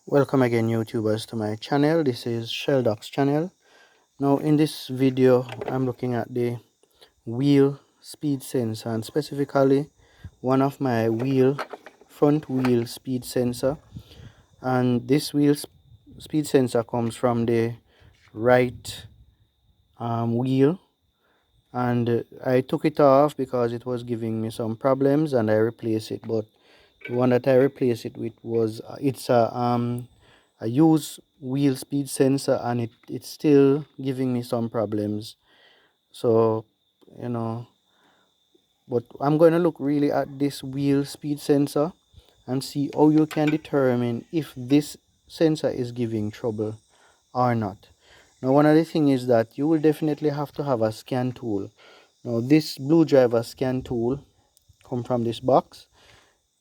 Welcome again, YouTubers, to my channel. This is Sheldoc's channel. Now in this video I'm looking at the wheel speed sensor, and specifically one of my front wheel speed sensor. And this speed sensor comes from the right wheel, and I took it off because it was giving me some problems and I replaced it. But the one that I replaced it with was it's a used wheel speed sensor, and it's still giving me some problems. So you know but I'm going to look really at this wheel speed sensor and see how you can determine if this sensor is giving trouble or not. Now one of the things is that you will definitely have to have a scan tool. Now this blue driver scan tool come from this box.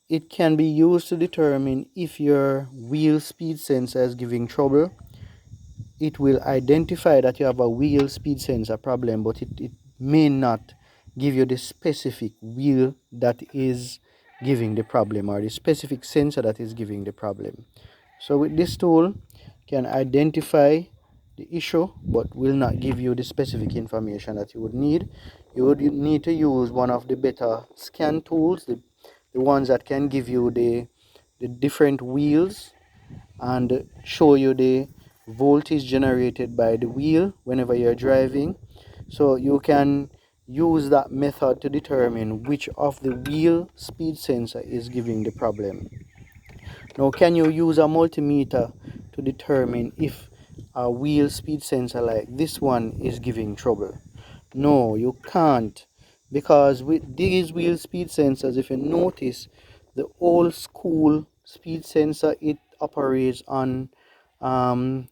It can be used to determine if your wheel speed sensor is giving trouble. It will identify that you have a wheel speed sensor problem, but it may not give you the specific wheel that is giving the problem, or the specific sensor that is giving the problem. So with this tool, can identify the issue but will not give you the specific information that you would need. You would need to use one of the better scan tools, the ones that can give you the different wheels and show you the voltage generated by the wheel whenever you're driving. So you can use that method to determine which of the wheel speed sensor is giving the problem. Now, can you use a multimeter to determine if a wheel speed sensor like this one is giving trouble? No, you can't, because with these wheel speed sensors, if you notice, the old school speed sensor, it operates on um,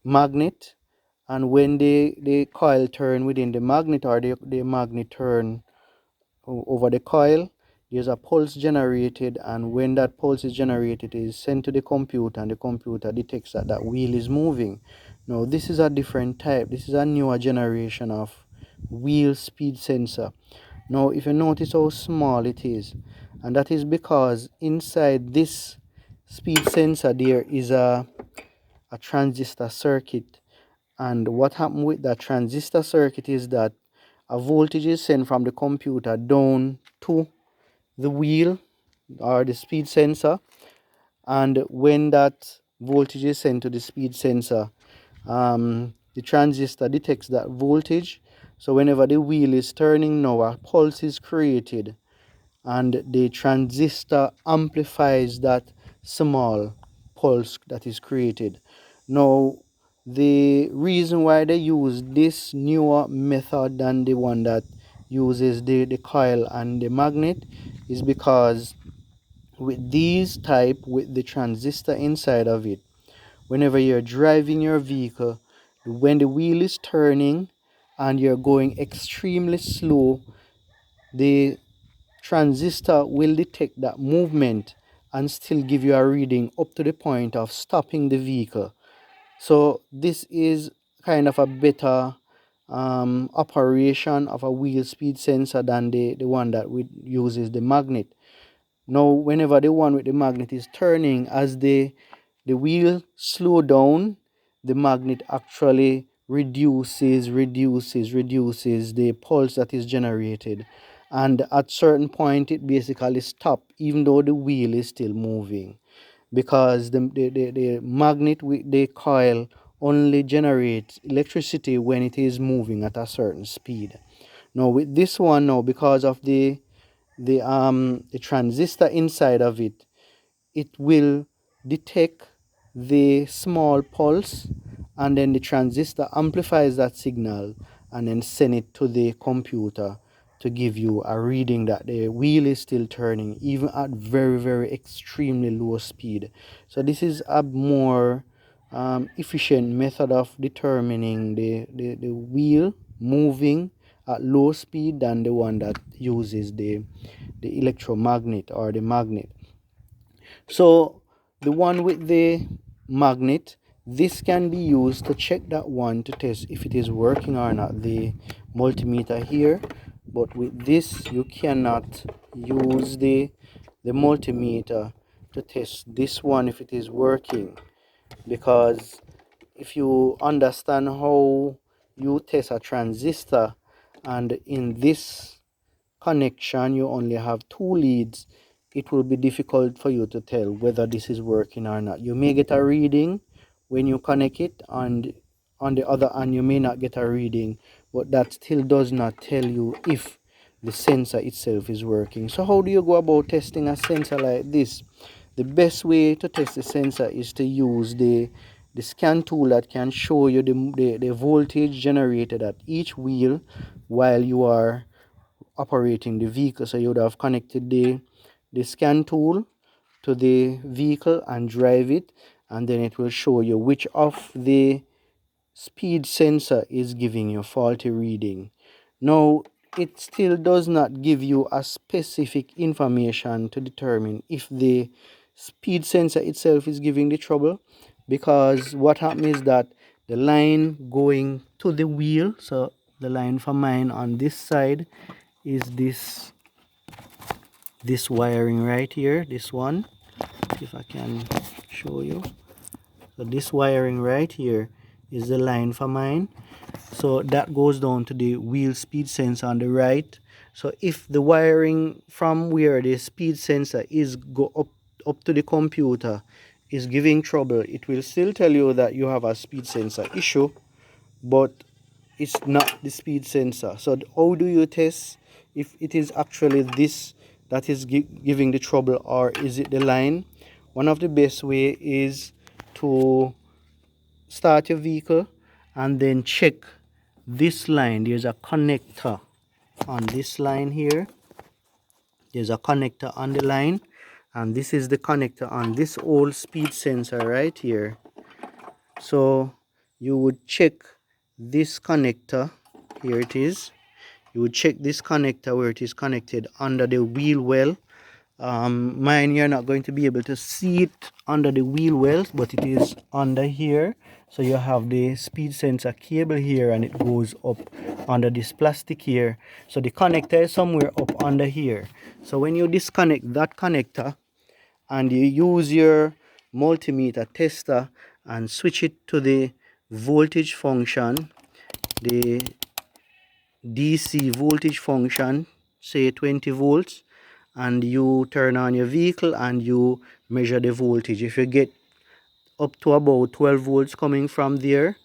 magnet, and when the coil turn within the magnet, or the magnet turn over the coil, there's a pulse generated, and when that pulse is generated, it is sent to the computer, and the computer detects that that wheel is moving. Now this is a different type. This is a newer generation of wheel speed sensor. Now if you notice how small it is, and that is because inside this speed sensor there is a transistor circuit. And what happened with that transistor circuit is that a voltage is sent from the computer down to the wheel, or the speed sensor. And when that voltage is sent to the speed sensor, the transistor detects that voltage. So whenever the wheel is turning now, a pulse is created, and the transistor amplifies that small pulse that is created. Now, the reason why they use this newer method than the one that uses the coil and the magnet is because with these type, with the transistor inside of it, whenever you're driving your vehicle, when the wheel is turning and you're going extremely slow, the transistor will detect that movement and still give you a reading up to the point of stopping the vehicle. So this is kind of a better operation of a wheel speed sensor than the one that uses the magnet. Now whenever the one with the magnet is turning, as the wheel slow down, the magnet actually reduces the pulse that is generated, and at certain point it basically stop even though the wheel is still moving, because the magnet with the coil only generates electricity when it is moving at a certain speed. Now with this one, now because of the transistor inside of it, it will detect the small pulse, and then the transistor amplifies that signal and then send it to the computer to give you a reading that the wheel is still turning even at very extremely low speed. So this is a more efficient method of determining the wheel moving at low speed than the one that uses the electromagnet or the magnet. So the one with the magnet, this can be used to check that one, to test if it is working or not, the multimeter here. But with this you cannot use the multimeter to test this one if it is working, because if you understand how you test a transistor and in this connection you only have two leads, it will be difficult for you to tell whether this is working or not. You may get a reading when you connect it, and on the other hand you may not get a reading, but that still does not tell you if the sensor itself is working. So how do you go about testing a sensor like this? The best way to test the sensor is to use the scan tool that can show you the voltage generated at each wheel while you are operating the vehicle. So you would have connected the scan tool to the vehicle and drive it, and then it will show you which of the speed sensor is giving you faulty reading. Now it still does not give you a specific information to determine if the speed sensor itself is giving the trouble, because what happens is that the line going to the wheel, so the line for mine on this side is this wiring right here, this one. See if I can show you. So this wiring right here is the line for mine, so that goes down to the wheel speed sensor on the right. So if the wiring from where the speed sensor is go up to the computer is giving trouble, it will still tell you that you have a speed sensor issue, but it's not the speed sensor. So how do you test if it is actually this that is giving the trouble, or is it the line? One of the best way is to start your vehicle and then check this line. There's a connector on this line here. There's a connector on the line, and this is the connector on this old speed sensor right here. So you would check this connector. Here it is. You would check this connector where it is connected under the wheel well. Mine, you're not going to be able to see it under the wheel well, but it is under here. So you have the speed sensor cable here, and it goes up under this plastic here. So the connector is somewhere up under here. So when you disconnect that connector and you use your multimeter tester and switch it to the voltage function, the DC voltage function, say 20 volts, and you turn on your vehicle and you measure the voltage. If you get up to about 12 volts coming from there,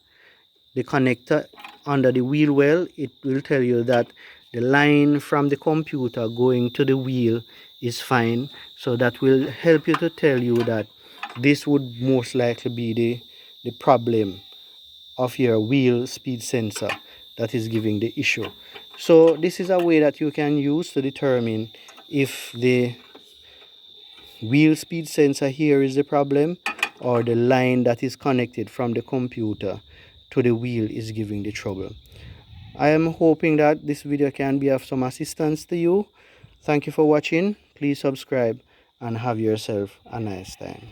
the connector under the wheel well, it will tell you that the line from the computer going to the wheel is fine. So that will help you to tell you that this would most likely be the problem of your wheel speed sensor that is giving the issue. So this is a way that you can use to determine if the wheel speed sensor here is the problem, or the line that is connected from the computer to the wheel is giving the trouble. I am hoping that this video can be of some assistance to you. Thank you for watching. Please subscribe and have yourself a nice time.